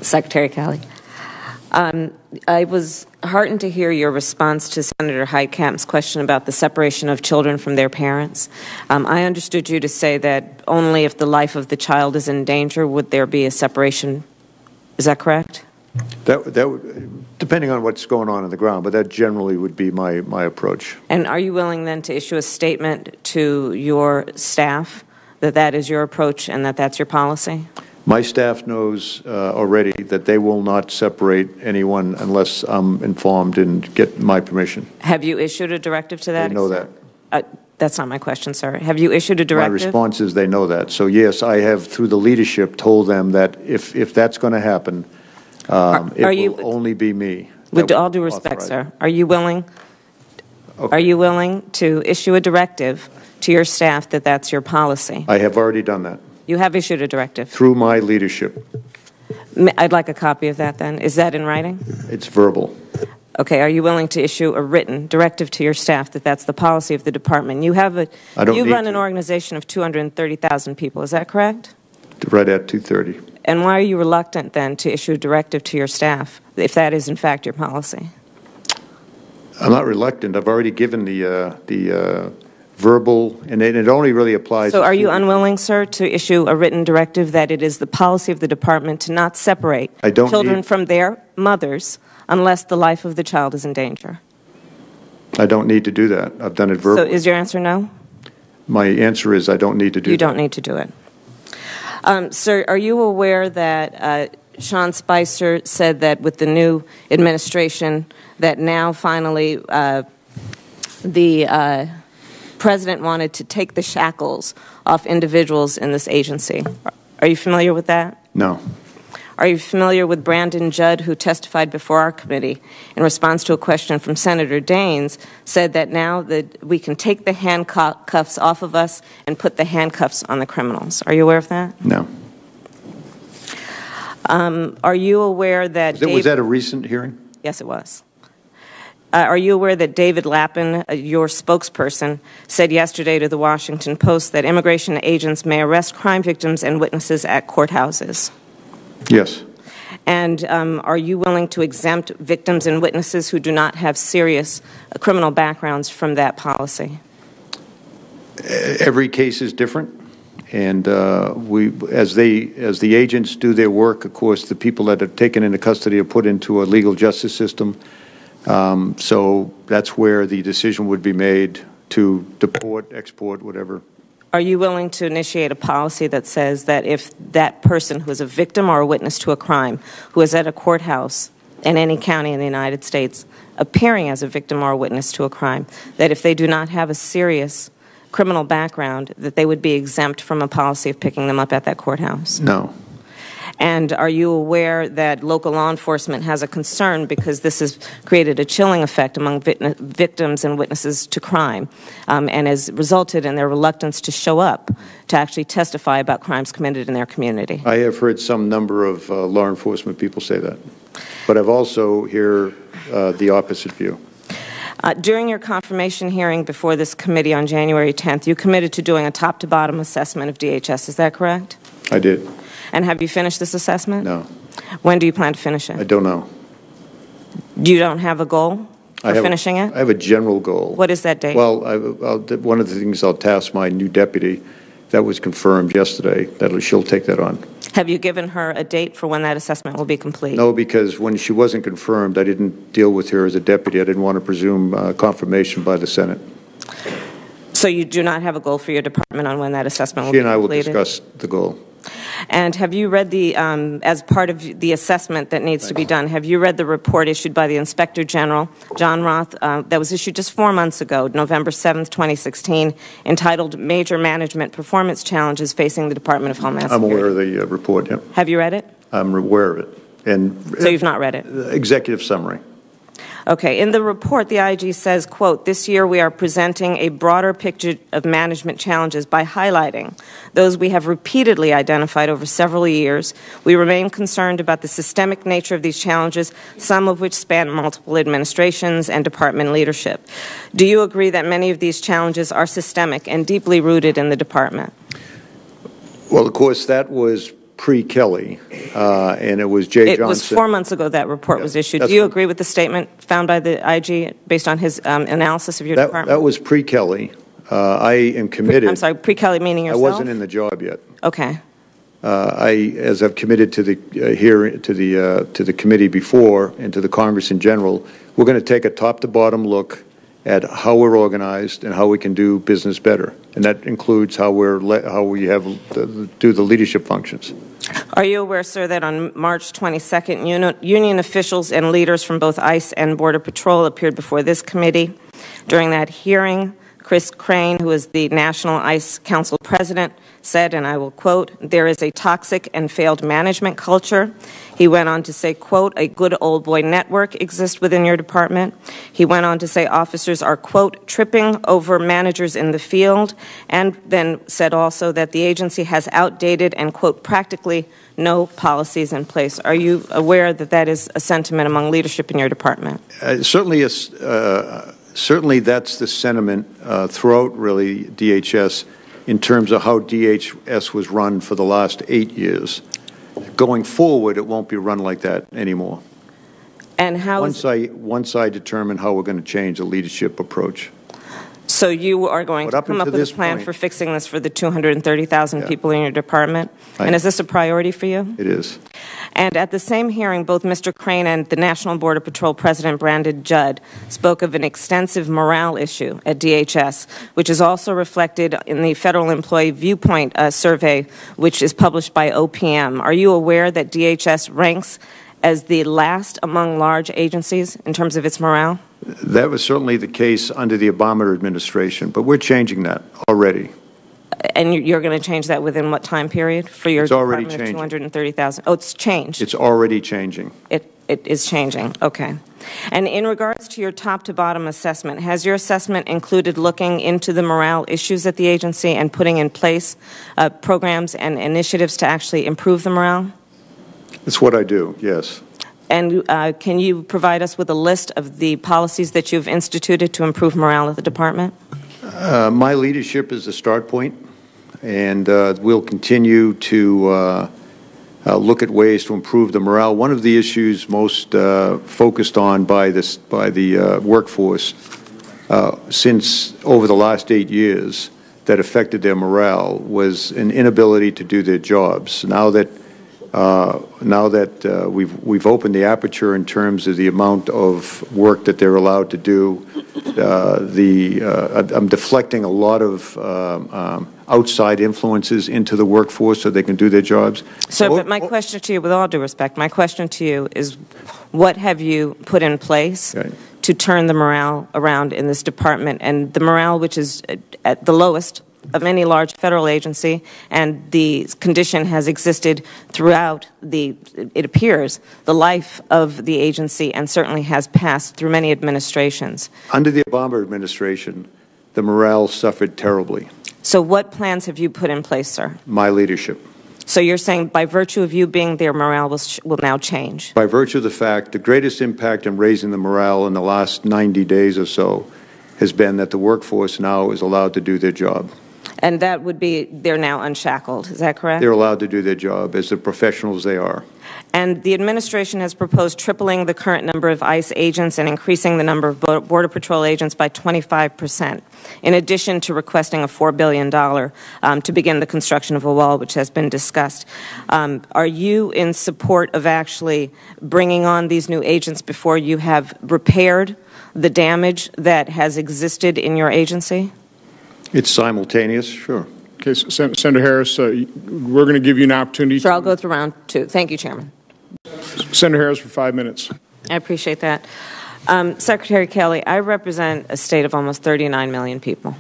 Secretary Kelly. I was heartened to hear your response to Senator Heitkamp's question about the separation of children from their parents. I understood you to say that only if the life of the child is in danger would there be a separation. Is that correct? That depending on what's going on the ground, but that generally would be my approach. And are you willing then to issue a statement to your staff that that is your approach and that that's your policy? My staff knows already that they will not separate anyone unless I'm informed and get my permission. Have you issued a directive to that? They know that. That's not my question, sir. Have you issued a directive? My response is they know that. So yes, I have, through the leadership, told them that if that's going to happen, it will only be me. With all due respect, sir, are you willing? Okay. Are you willing to issue a directive to your staff that that's your policy? I have already done that. You have issued a directive? Through my leadership. I'd like a copy of that then. Is that in writing? It's verbal. Okay. Are you willing to issue a written directive to your staff that that's the policy of the department? You have you run an organization of 230,000 people. Is that correct? Right at 230. And why are you reluctant then to issue a directive to your staff if that is in fact your policy? I'm not reluctant. I've already given the verbal, and it only really applies. So are you unwilling, sir, to issue a written directive that it is the policy of the department to not separate children from their mothers unless the life of the child is in danger? I don't need to do that. I've done it verbally. So is your answer no? My answer is I don't need to do that. You don't need to do it. Sir, are you aware that Sean Spicer said that with the new administration that now finally the President wanted to take the shackles off individuals in this agency? Are you familiar with that? No. Are you familiar with Brandon Judd, who testified before our committee in response to a question from Senator Daines, said that now that we can take the handcuffs off of us and put the handcuffs on the criminals? Are you aware of that? No. Are you aware that was that a recent hearing? Yes, it was. Are you aware that David Lappin, your spokesperson, said yesterday to the Washington Post that immigration agents may arrest crime victims and witnesses at courthouses? Yes. And are you willing to exempt victims and witnesses who do not have serious criminal backgrounds from that policy? Every case is different, and as the agents do their work, of course, the people that are taken into custody are put into a legal justice system. So that's where the decision would be made to deport, export, whatever. Are you willing to initiate a policy that says that if that person who is a victim or a witness to a crime, who is at a courthouse in any county in the United States appearing as a victim or a witness to a crime, that if they do not have a serious criminal background, that they would be exempt from a policy of picking them up at that courthouse? No. And are you aware that local law enforcement has a concern because this has created a chilling effect among victims and witnesses to crime and has resulted in their reluctance to show up to actually testify about crimes committed in their community? I have heard some number of law enforcement people say that, but I've also heard the opposite view. During your confirmation hearing before this committee on January 10th, you committed to doing a top-to-bottom assessment of DHS. Is that correct? I did. And have you finished this assessment? No. When do you plan to finish it? I don't know. You don't have a goal for finishing it? I have a general goal. What is that date? Well, one of the things I'll task my new deputy, that was confirmed yesterday, she'll take that on. Have you given her a date for when that assessment will be complete? No, because when she wasn't confirmed, I didn't deal with her as a deputy. I didn't want to presume confirmation by the Senate. So you do not have a goal for your department on when that assessment will be completed? She and I will discuss the goal. And have you read the, as part of the assessment that needs to be done, have you read the report issued by the Inspector General, John Roth, that was issued just 4 months ago, November 7th, 2016, entitled Major Management Performance Challenges Facing the Department of Homeland Security? I'm aware of the report, yeah. Have you read it? I'm aware of it. And so you've not read it? Executive summary. Okay. In the report, the IG says, quote, this year we are presenting a broader picture of management challenges by highlighting those we have repeatedly identified over several years. We remain concerned about the systemic nature of these challenges, some of which span multiple administrations and department leadership. Do you agree that many of these challenges are systemic and deeply rooted in the department? Well, of course, that was pre-Kelly, and it was Jay Johnson. It was 4 months ago that report was issued. Do you agree with the statement found by the IG based on his analysis of your department? That was pre-Kelly. I am committed. I'm sorry, pre-Kelly meaning yourself? I wasn't in the job yet. Okay. As I've committed to the to the committee before and to the Congress in general, we're going to take a top-to-bottom look at how we're organized and how we can do business better, and that includes how we have do the leadership functions. Are you aware, sir, that on March 22nd, union officials and leaders from both ICE and Border Patrol appeared before this committee? During that hearing, Chris Crane, who is the National ICE Council President, said, and I will quote, "There is a toxic and failed management culture." He went on to say, quote, "A good old boy network exists within your department." He went on to say officers are, quote, "tripping over managers in the field," and then said also that the agency has outdated and, quote, "practically no policies in place." Are you aware that that is a sentiment among leadership in your department? Certainly that's the sentiment throughout, really, DHS, in terms of how DHS was run for the last 8 years. Going forward, it won't be run like that anymore. And how once I determine how we're going to change the leadership approach. So you are going to come up with a plan for fixing this for the 230,000 people in your department? And is this a priority for you? It is. And at the same hearing, both Mr. Crane and the National Border Patrol President Brandon Judd spoke of an extensive morale issue at DHS, which is also reflected in the Federal Employee Viewpoint Survey, which is published by OPM. Are you aware that DHS ranks as the last among large agencies in terms of its morale? That was certainly the case under the Obama administration, but we're changing that already. And you're going to change that within what time period for your department of 230,000? Oh, it's changed. It's already changing. It is changing. Okay. And in regards to your top-to-bottom assessment, has your assessment included looking into the morale issues at the agency and putting in place programs and initiatives to actually improve the morale? That's what I do, yes. And can you provide us with a list of the policies that you've instituted to improve morale at the department? My leadership is the start point, and we'll continue to look at ways to improve the morale. One of the issues most focused on by the workforce since over the last 8 years that affected their morale was an inability to do their jobs. Now that we've opened the aperture in terms of the amount of work that they're allowed to do, I'm deflecting a lot of outside influences into the workforce so they can do their jobs. Sir, but my question to you, with all due respect, my question to you is, what have you put in place to turn the morale around in this department? And the morale, which is at the lowest of any large federal agency, and the condition has existed throughout it appears, the life of the agency, and certainly has passed through many administrations. Under the Obama administration, the morale suffered terribly. So what plans have you put in place, sir? My leadership. So you're saying by virtue of you being there, morale will now change? By virtue of the fact, the greatest impact in raising the morale in the last 90 days or so has been that the workforce now is allowed to do their job. And that would be, they're now unshackled, is that correct? They're allowed to do their job as the professionals they are. And the administration has proposed tripling the current number of ICE agents and increasing the number of Border Patrol agents by 25%, in addition to requesting a $4 billion to begin the construction of a wall, which has been discussed. Are you in support of actually bringing on these new agents before you have repaired the damage that has existed in your agency? It's simultaneous, sure. Okay, Senator Harris, we're going to give you an opportunity. Sure, I'll go through round two. Thank you, Chairman. Senator Harris for 5 minutes. I appreciate that. Secretary Kelly, I represent a state of almost 39 million people,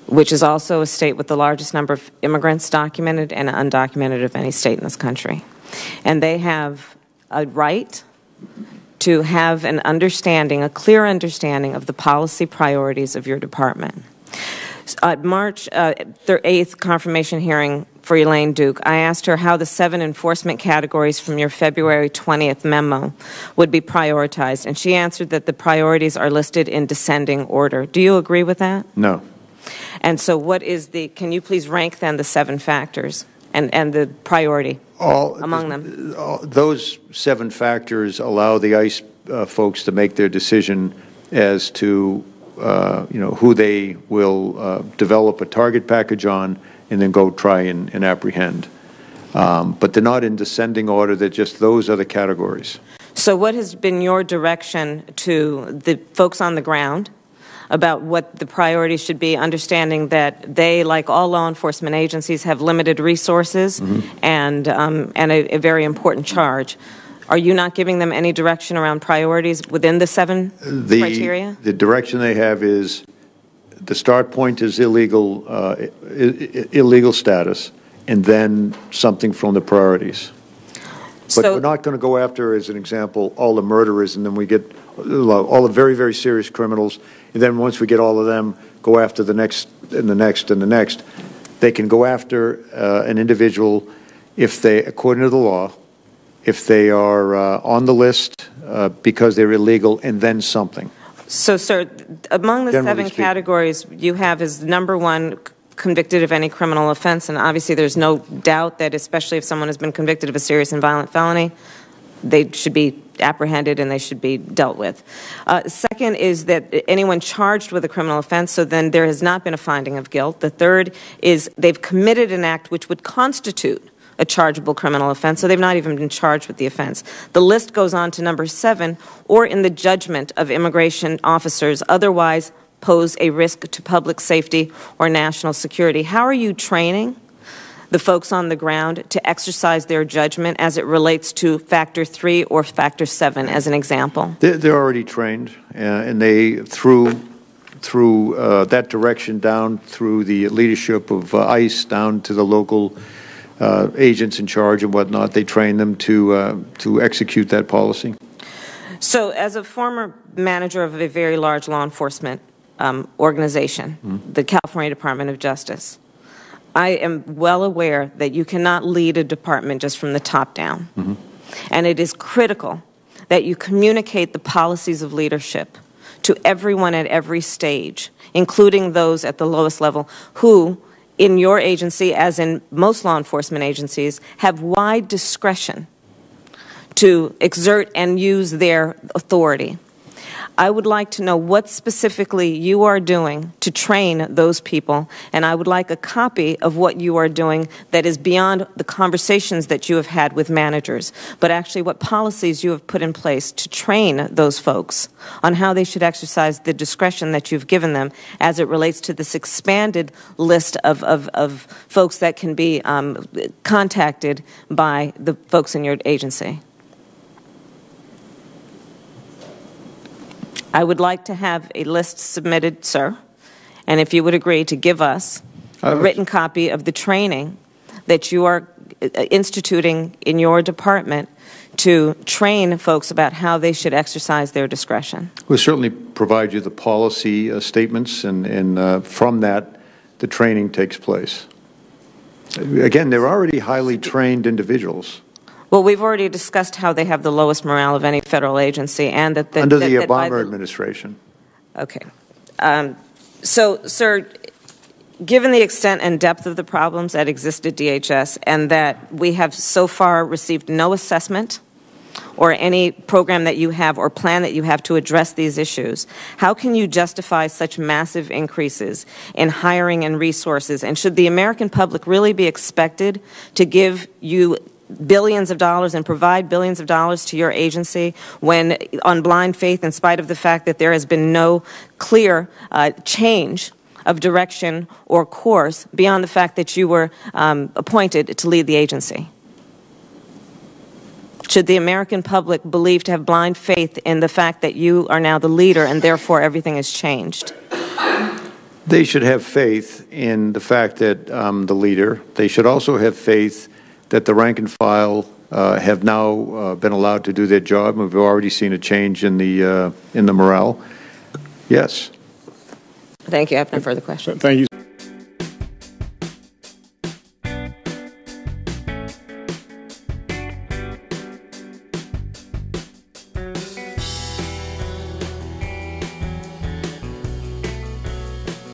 which is also a state with the largest number of immigrants documented and undocumented of any state in this country. And they have a right to have an understanding, a clear understanding of the policy priorities of your department. At March 8th confirmation hearing for Elaine Duke, I asked her how the 7 enforcement categories from your February 20th memo would be prioritized, and she answered that the priorities are listed in descending order. Do you agree with that? No. And so what is can you please rank then the 7 factors? and the priority among them? Those 7 factors allow the ICE folks to make their decision as to who they will develop a target package on and then go try and apprehend. But they're not in descending order, they're just those are the categories. So what has been your direction to the folks on the ground about what the priorities should be, understanding that they, like all law enforcement agencies, have limited resources and a very important charge? Are you not giving them any direction around priorities within the 7 criteria? The direction they have is the start point is illegal status, and then something from the priorities. But we're not going to go after, as an example, all the murderers, and then we get all the very, very serious criminals, and then once we get all of them, go after the next and the next and the next. They can go after an individual if they, according to the law, if they are on the list because they're illegal, and then something. So, sir, among the 7 categories you have is number 1, convicted of any criminal offense, and obviously there's no doubt that, especially if someone has been convicted of a serious and violent felony, they should be apprehended and they should be dealt with. Second is that anyone charged with a criminal offense, so then there has not been a finding of guilt. The third is they've committed an act which would constitute a chargeable criminal offense, so they've not even been charged with the offense. The list goes on to number 7, or in the judgment of immigration officers otherwise pose a risk to public safety or national security. How are you training the folks on the ground to exercise their judgment as it relates to factor 3 or factor 7 as an example? They're already trained, and they, through that direction down through the leadership of ICE down to the local agents in charge and whatnot, they train them to execute that policy. So as a former manager of a very large law enforcement organization, the California Department of Justice, I am well aware that you cannot lead a department just from the top down. And it is critical that you communicate the policies of leadership to everyone at every stage, including those at the lowest level who, in your agency, as in most law enforcement agencies, have wide discretion to exert and use their authority. I would like to know what specifically you are doing to train those people, and I would like a copy of what you are doing that is beyond the conversations that you have had with managers, but actually what policies you have put in place to train those folks on how they should exercise the discretion that you've given them as it relates to this expanded list of folks that can be contacted by the folks in your agency. I would like to have a list submitted, sir, and if you would agree to give us a written copy of the training that you are instituting in your department to train folks about how they should exercise their discretion. We'll certainly provide you the policy statements, and from that, the training takes place. Again, they're already highly trained individuals. Well, we've already discussed how they have the lowest morale of any federal agency, and that under the Obama administration. Okay. So, sir, given the extent and depth of the problems that exist at DHS, and that we have so far received no assessment or any program that you have or plan that you have to address these issues, how can you justify such massive increases in hiring and resources? And should the American public really be expected to give you billions of dollars and provide billions of dollars to your agency when, on blind faith, in spite of the fact that there has been no clear change of direction or course beyond the fact that you were appointed to lead the agency? Should the American public believe to have blind faith in the fact that you are now the leader and therefore everything has changed? They should have faith in the fact that I'm the leader. They should also have faith that the rank and file have now been allowed to do their job. We've already seen a change in the morale. Yes. Thank you. I have no further questions. Thank you.